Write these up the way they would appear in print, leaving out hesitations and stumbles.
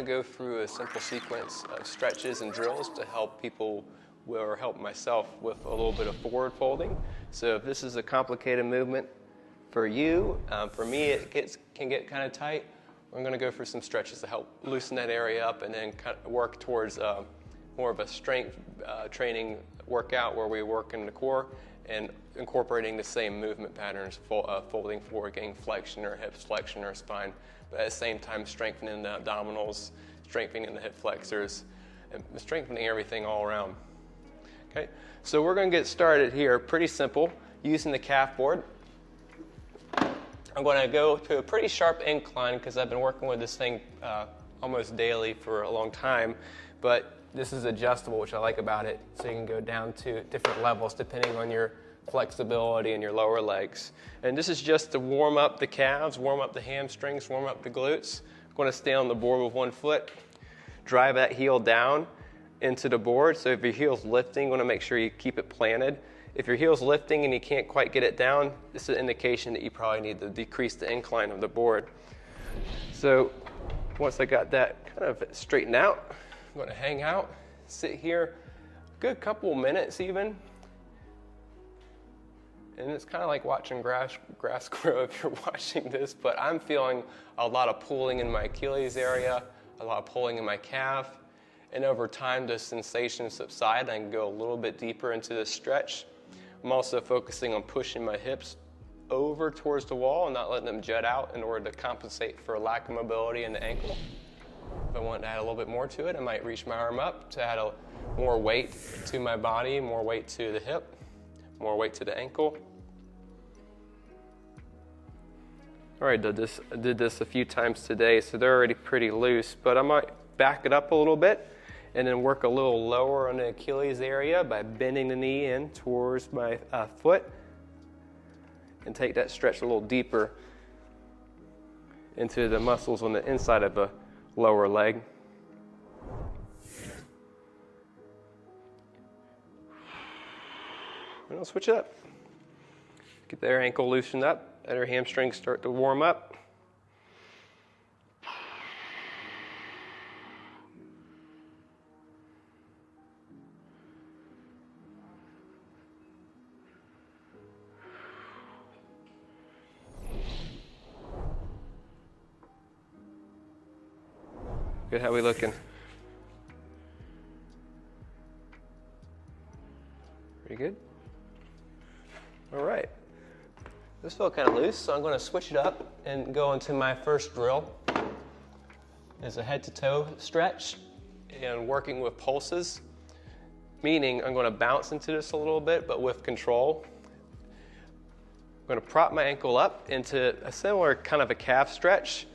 to go through a simple sequence of stretches and drills to help people or help myself with a little bit of forward folding. So if this is a complicated movement for you, for me it can get kind of tight. We're going to go through some stretches to help loosen that area up and then kind of work towards more of a strength training workout where we work in the core and incorporating the same movement patterns, folding forward, getting flexion or hips, flexion or spine, but at the same time strengthening the abdominals, strengthening the hip flexors, and strengthening everything all around. Okay, so we're going to get started here, pretty simple, using the calf board. I'm going to go to a pretty sharp incline because I've been working with this thing almost daily for a long time, but this is adjustable, which I like about it, so you can go down to different levels depending on your flexibility in your lower legs. And this is just to warm up the calves, warm up the hamstrings, warm up the glutes. I'm going to stay on the board with one foot, drive that heel down into the board. So if your heel's lifting, you want to make sure you keep it planted. If your heel's lifting and you can't quite get it down, this is an indication that you probably need to decrease the incline of the board. So once I got that kind of straightened out, I'm going to hang out, sit here a good couple minutes even. And it's kind of like watching grass grow if you're watching this, but I'm feeling a lot of pulling in my Achilles area, a lot of pulling in my calf. And over time, the sensations subside. I can go a little bit deeper into the stretch. I'm also focusing on pushing my hips over towards the wall and not letting them jut out in order to compensate for a lack of mobility in the ankle. If I want to add a little bit more to it, I might reach my arm up to add more weight to my body, more weight to the hip, more weight to the ankle. All right, I did this a few times today, so they're already pretty loose, but I might back it up a little bit and then work a little lower on the Achilles area by bending the knee in towards my foot and take that stretch a little deeper into the muscles on the inside of the lower leg. And I'll switch it up. Get their ankle loosened up, let our hamstrings start to warm up. Good, how we looking? Pretty good? All right. This felt kind of loose, so I'm going to switch it up and go into my first drill. It's a head to toe stretch and working with pulses, meaning I'm going to bounce into this a little bit, but with control. I'm going to prop my ankle up into a similar kind of a calf stretch.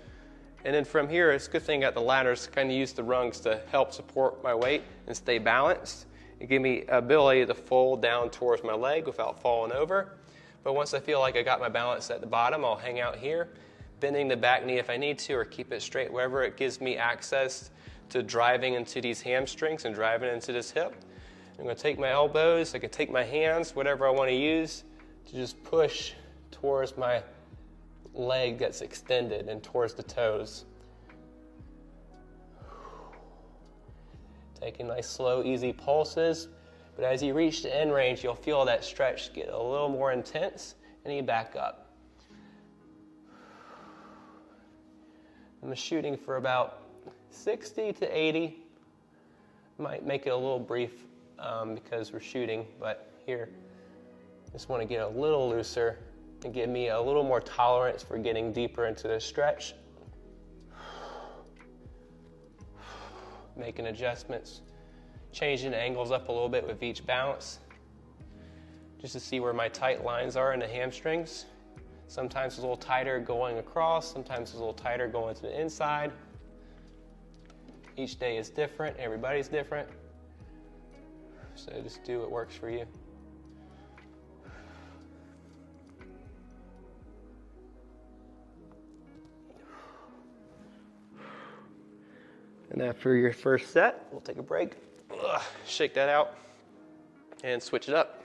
And then from here, it's a good thing I got the ladders to kind of use the rungs to help support my weight and stay balanced. It gives me ability to fold down towards my leg without falling over. But once I feel like I got my balance at the bottom, I'll hang out here, bending the back knee if I need to, or keep it straight, wherever it gives me access to driving into these hamstrings and driving into this hip. I'm going to take my elbows, I can take my hands, whatever I want to use, to just push towards my leg that's extended and towards the toes. Taking nice, slow, easy pulses. But as you reach the end range, you'll feel that stretch get a little more intense, and you back up. I'm shooting for about 60 to 80. Might make it a little brief because we're shooting, but here, just want to get a little looser and give me a little more tolerance for getting deeper into the stretch. Making adjustments, changing the angles up a little bit with each bounce, just to see where my tight lines are in the hamstrings. Sometimes it's a little tighter going across, sometimes it's a little tighter going to the inside. Each day is different, everybody's different. So just do what works for you. And after your first set, we'll take a break. Shake that out and switch it up.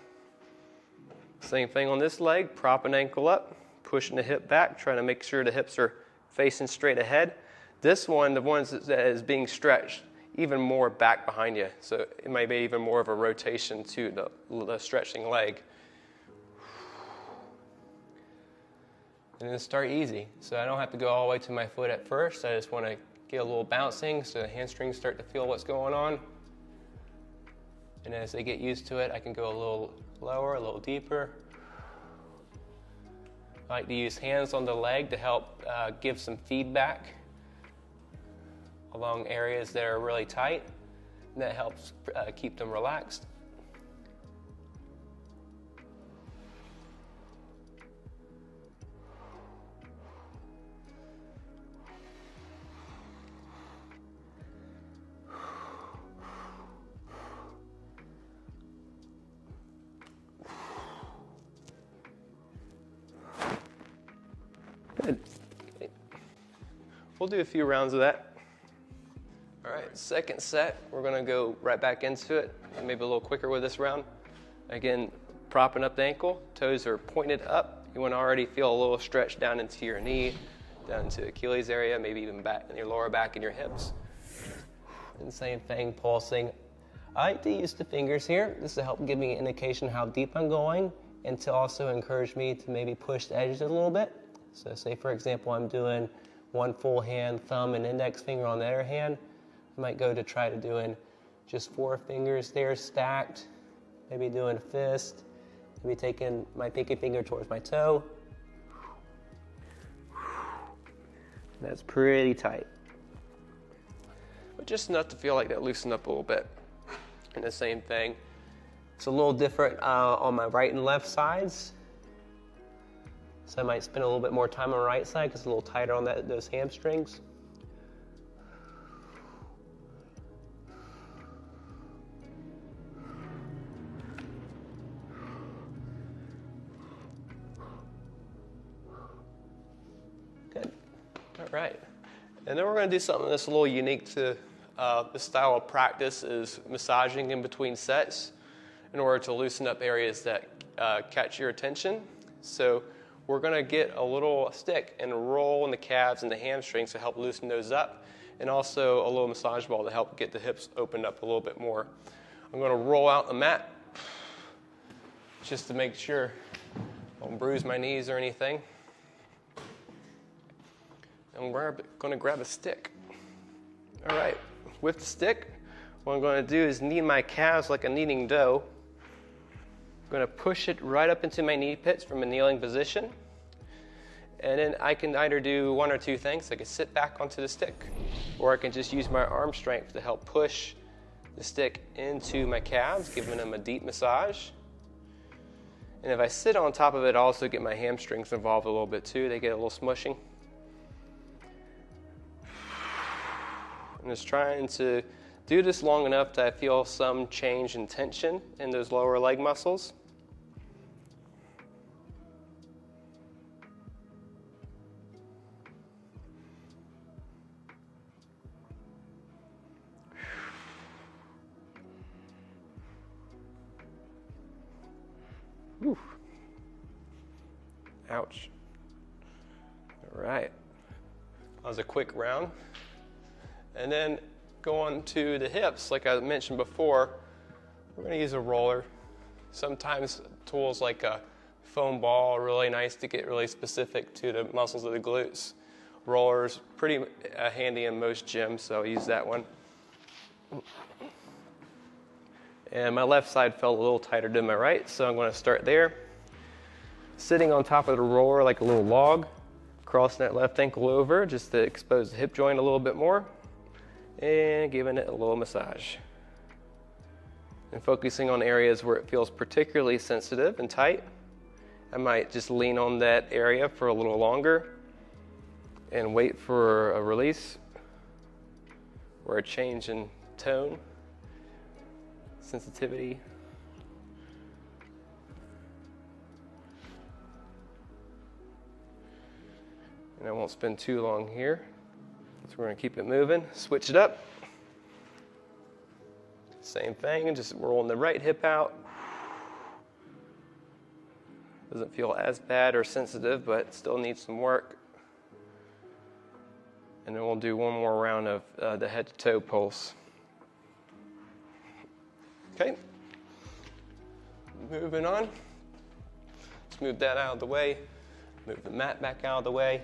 Same thing on this leg, prop an ankle up, pushing the hip back, trying to make sure the hips are facing straight ahead. This one, the ones that is being stretched, even more back behind you. So it might be even more of a rotation to the stretching leg. And then start easy. So I don't have to go all the way to my foot at first. I just want to get a little bouncing so the hamstrings start to feel what's going on. And as they get used to it, I can go a little lower, a little deeper. I like to use hands on the leg to help give some feedback along areas that are really tight. And that helps keep them relaxed. Good. Okay. We'll do a few rounds of that. All right, second set, we're gonna go right back into it, maybe a little quicker with this round. Again, propping up the ankle, toes are pointed up. You wanna already feel a little stretch down into your knee, down into the Achilles area, maybe even back in your lower back and your hips. And same thing, pulsing. I like to use the fingers here. This will help give me an indication how deep I'm going and to also encourage me to maybe push the edges a little bit. So say, for example, I'm doing one full hand, thumb and index finger on the other hand. I might go to try to doing just 4 fingers there stacked, maybe doing a fist, maybe taking my pinky finger towards my toe. That's pretty tight. But just enough to feel like that loosened up a little bit. And the same thing. It's a little different on my right and left sides. So I might spend a little bit more time on the right side because it's a little tighter on those hamstrings. Good. All right. And then we're going to do something that's a little unique to this style of practice, is massaging in between sets in order to loosen up areas that catch your attention. So we're going to get a little stick and roll in the calves and the hamstrings to help loosen those up, and also a little massage ball to help get the hips opened up a little bit more. I'm going to roll out the mat just to make sure I don't bruise my knees or anything. And we're going to grab a stick. All right, with the stick, what I'm going to do is knead my calves like a kneading dough. I'm going to push it right up into my knee pits from a kneeling position. And then I can either do one or two things. I can sit back onto the stick, or I can just use my arm strength to help push the stick into my calves, giving them a deep massage. And if I sit on top of it, I also get my hamstrings involved a little bit too. They get a little smushing. I'm just trying to do this long enough that I feel some change in tension in those lower leg muscles. Whew. Ouch. All right. That was a quick round. And then go on to the hips. Like I mentioned before, we're going to use a roller. Sometimes tools like a foam ball are really nice to get really specific to the muscles of the glutes. Rollers, pretty handy in most gyms, so I'll use that one. And my left side felt a little tighter than my right, so I'm going to start there. Sitting on top of the roller like a little log, crossing that left ankle over just to expose the hip joint a little bit more, and giving it a little massage. And focusing on areas where it feels particularly sensitive and tight. I might just lean on that area for a little longer and wait for a release or a change in tone, sensitivity. And I won't spend too long here. So we're going to keep it moving, switch it up. Same thing, just rolling the right hip out. Doesn't feel as bad or sensitive, but still needs some work. And then we'll do one more round of the head to toe pulse. Okay. Moving on. Let's move that out of the way. Move the mat back out of the way.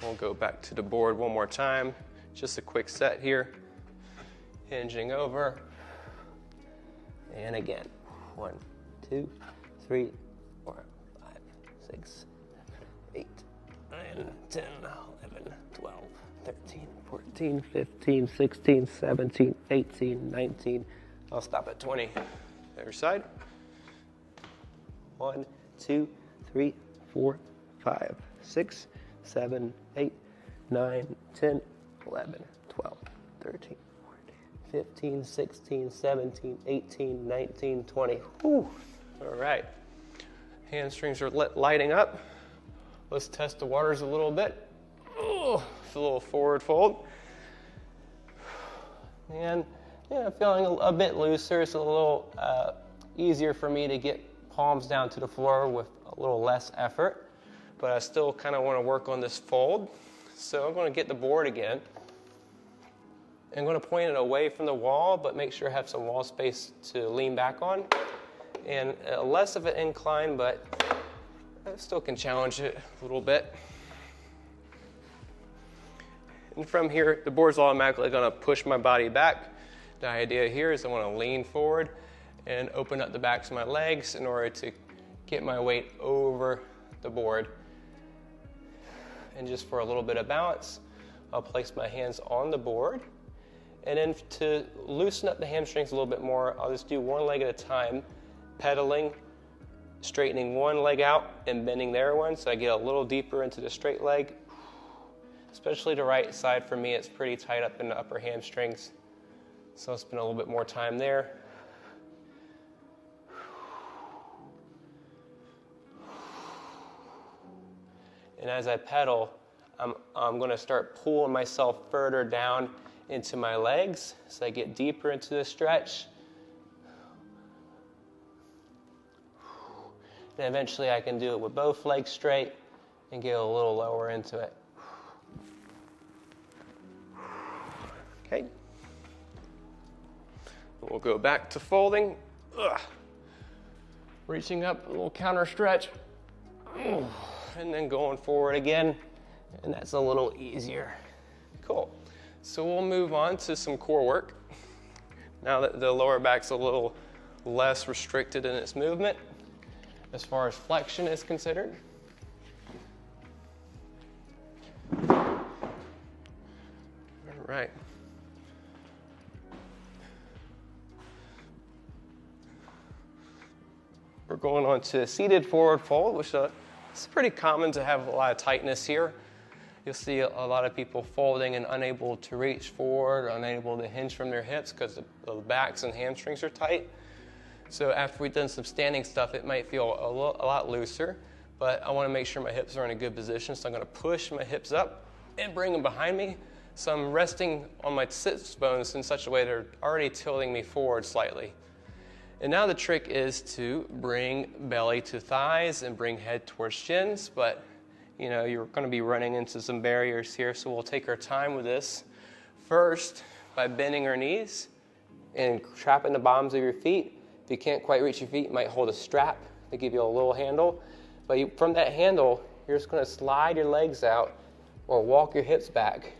We'll go back to the board one more time. Just a quick set here. Hinging over. And again. 1, 2, 3, 4, 5, 6, 7, 8, 9, 10, 11, 12, 13, 14, 15, 16, 17, 18, 19. I'll stop at 20. Other side. 1, 2, 3, 4, 5, 6, 7, 8, 9, 10, 11, 12, 13, 14, 15, 16, 17, 18, 19, 20. Whew. All right. Hamstrings are lighting up. Let's test the waters a little bit. Oh, it's a little forward fold. And yeah, feeling a bit looser. It's a little easier for me to get palms down to the floor with a little less effort. But I still kind of want to work on this fold. So I'm going to get the board again. I'm going to point it away from the wall, but make sure I have some wall space to lean back on. And less of an incline, but I still can challenge it a little bit. And from here, the board's automatically going to push my body back. The idea here is I want to lean forward and open up the backs of my legs in order to get my weight over the board. And just for a little bit of balance, I'll place my hands on the board. And then to loosen up the hamstrings a little bit more, I'll just do one leg at a time, pedaling, straightening one leg out and bending the other one so I get a little deeper into the straight leg. Especially the right side for me, it's pretty tight up in the upper hamstrings. So I'll spend a little bit more time there. And as I pedal, I'm going to start pulling myself further down into my legs so I get deeper into the stretch. And eventually I can do it with both legs straight and get a little lower into it. Okay. We'll go back to folding. Ugh. Reaching up, a little counter stretch. And then going forward again. And that's a little easier. Cool. So we'll move on to some core work. Now that the lower back's a little less restricted in its movement, as far as flexion is considered. All right. We're going on to seated forward fold, which it's pretty common to have a lot of tightness here. You'll see a lot of people folding and unable to reach forward, unable to hinge from their hips because the backs and hamstrings are tight. So after we've done some standing stuff, it might feel a lot looser, but I want to make sure my hips are in a good position. So I'm going to push my hips up and bring them behind me. So I'm resting on my sits bones in such a way they're already tilting me forward slightly. And now the trick is to bring belly to thighs and bring head towards shins, but you know, you're going to be running into some barriers here, so we'll take our time with this. First, by bending our knees and trapping the bottoms of your feet. If you can't quite reach your feet, you might hold a strap to give you a little handle. But from that handle, you're just going to slide your legs out or walk your hips back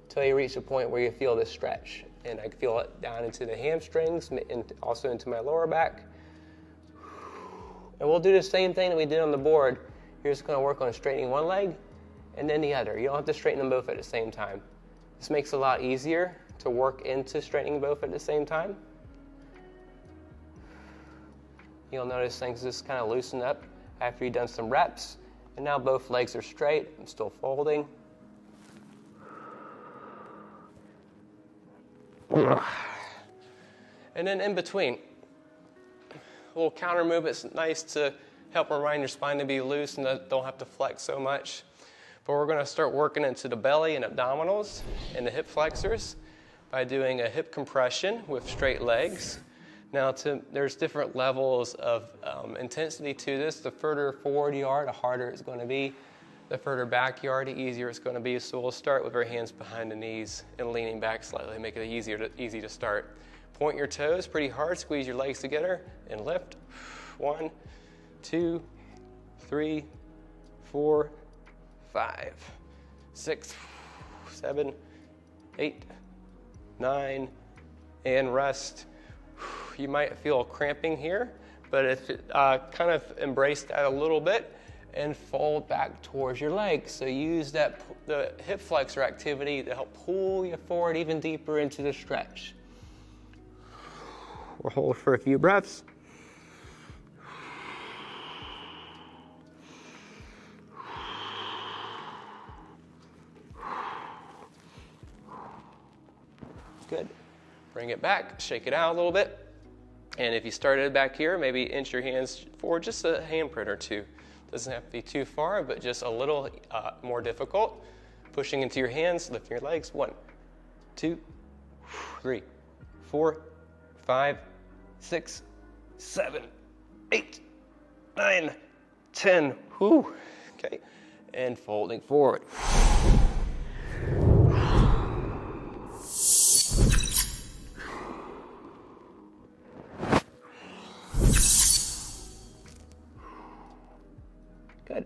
until you reach a point where you feel this stretch. And I feel it down into the hamstrings and also into my lower back. And we'll do the same thing that we did on the board. You're just going to work on straightening one leg and then the other. You don't have to straighten them both at the same time. This makes it a lot easier to work into straightening both at the same time. You'll notice things just kind of loosen up after you've done some reps. And now both legs are straight. I'm still folding. And then in between, a little counter move. It's nice to help remind your spine to be loose and don't have to flex so much. But we're going to start working into the belly and abdominals and the hip flexors by doing a hip compression with straight legs. Now, there's different levels of intensity to this. The further forward you are, the harder it's going to be. The further back you are, the easier it's going to be. So we'll start with our hands behind the knees and leaning back slightly, make it easy to start. Point your toes pretty hard, squeeze your legs together, and lift. 1, 2, 3, 4, 5, 6, 7, 8, 9, and rest. You might feel cramping here, but if kind of embrace that a little bit and fold back towards your legs. So use the hip flexor activity to help pull you forward even deeper into the stretch. We'll hold for a few breaths. Good. Bring it back, shake it out a little bit. And if you started back here, maybe inch your hands forward just a handprint or two. Doesn't have to be too far, but just a little more difficult. Pushing into your hands, lifting your legs. 1, 2, 3, 4, 5, 6, 7, 8, 9, 10. Whew. Okay. And folding forward. Good.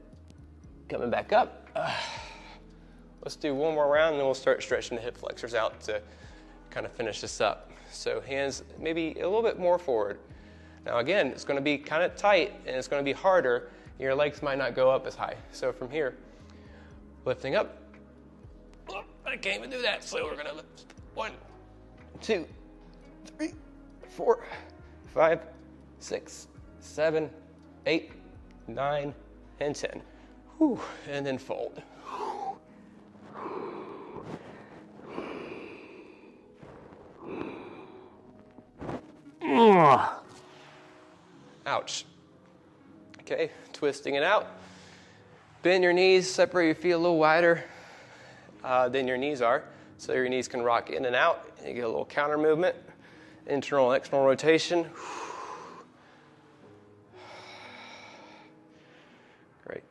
Coming back up. Let's do one more round, and then we'll start stretching the hip flexors out to kind of finish this up. So hands maybe a little bit more forward. Now again, it's going to be kind of tight, and it's going to be harder. Your legs might not go up as high. So from here, lifting up. Oh, I can't even do that. So we're going to lift. 1, 2, 3, 4, 5, 6, 7, 8, 9, and 10. Whew. And then fold. Ouch. Okay, twisting it out. Bend your knees, separate your feet a little wider than your knees are, so your knees can rock in and out. And you get a little counter movement, internal and external rotation. Great.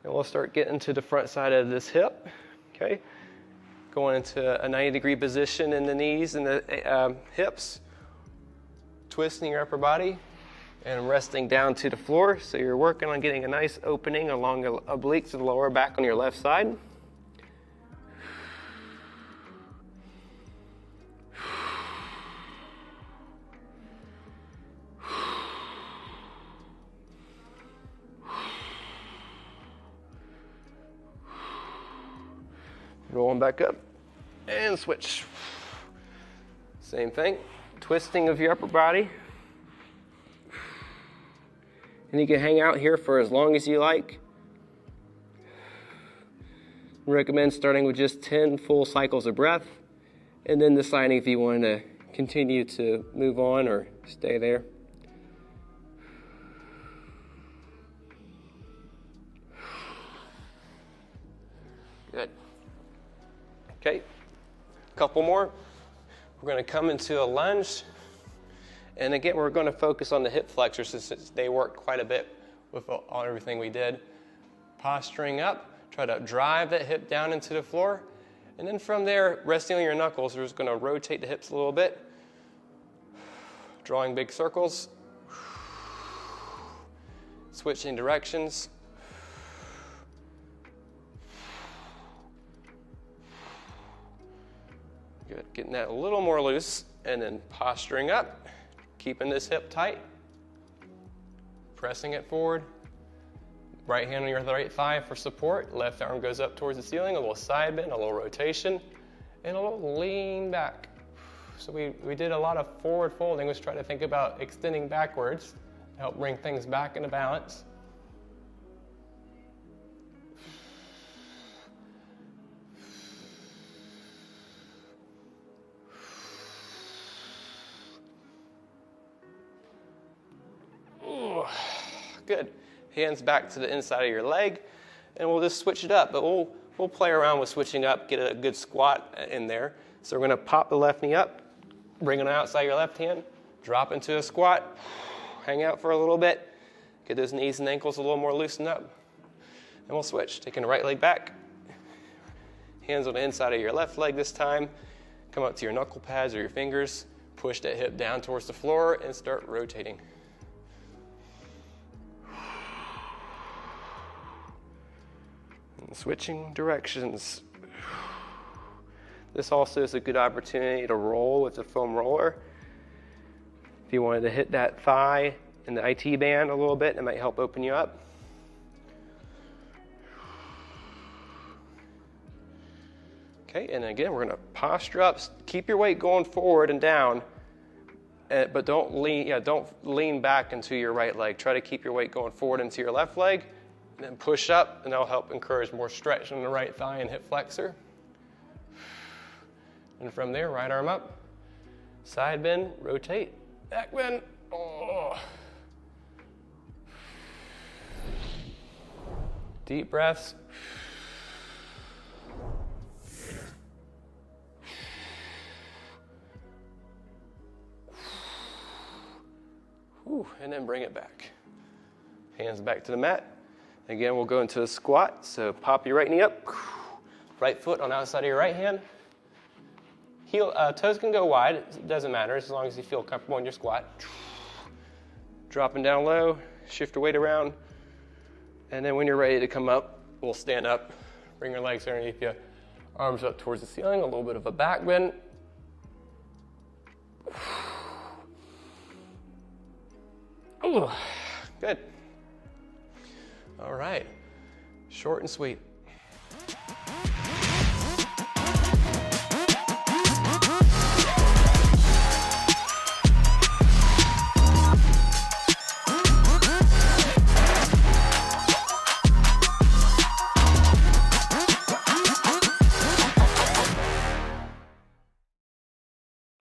And we'll start getting to the front side of this hip. Okay, going into a 90-degree position in the knees and the hips. Twisting your upper body and resting down to the floor. So you're working on getting a nice opening along the obliques of the lower back on your left side. Rolling back up and switch. Same thing. Twisting of your upper body. And you can hang out here for as long as you like. I recommend starting with just 10 full cycles of breath, and then deciding if you want to continue to move on or stay there. Good. Okay, a couple more. We're going to come into a lunge. And again, we're going to focus on the hip flexors since they work quite a bit with on everything we did. Posturing up, try to drive that hip down into the floor. And then from there, resting on your knuckles, we're just going to rotate the hips a little bit. Drawing big circles. Switching directions. Good, getting that a little more loose. And then posturing up. Keeping this hip tight, pressing it forward. Right hand on your right thigh for support. Left arm goes up towards the ceiling, a little side bend, a little rotation, and a little lean back. So we did a lot of forward folding. Let's try to think about extending backwards to help bring things back into balance. Good. Hands back to the inside of your leg, and we'll just switch it up. But we'll play around with switching up, get a good squat in there. So we're going to pop the left knee up, bring it outside your left hand, Drop into a squat, hang out for a little bit, get those knees and ankles a little more loosened up. And we'll switch, taking the right leg back. Hands on the inside of your left leg this time. Come up to your knuckle pads or your fingers. Push that hip down towards the floor and start rotating. And switching directions. This also is a good opportunity to roll with the foam roller. If you wanted to hit that thigh and the IT band a little bit, it might help open you up. Okay, and again, we're gonna posture up. Keep your weight going forward and down, but don't lean back into your right leg. Try to keep your weight going forward into your left leg, and then push up, and that'll help encourage more stretch in the right thigh and hip flexor. And from there, right arm up, side bend, rotate, back bend. Oh. Deep breaths. Whew, and then bring it back. Hands back to the mat. Again, we'll go into a squat. So pop your right knee up. Right foot on the outside of your right hand. Toes can go wide. It doesn't matter as long as you feel comfortable in your squat. Dropping down low. Shift your weight around. And then when you're ready to come up, we'll stand up. Bring your legs underneath you. Arms up towards the ceiling. A little bit of a back bend. Ooh, good. All right, short and sweet.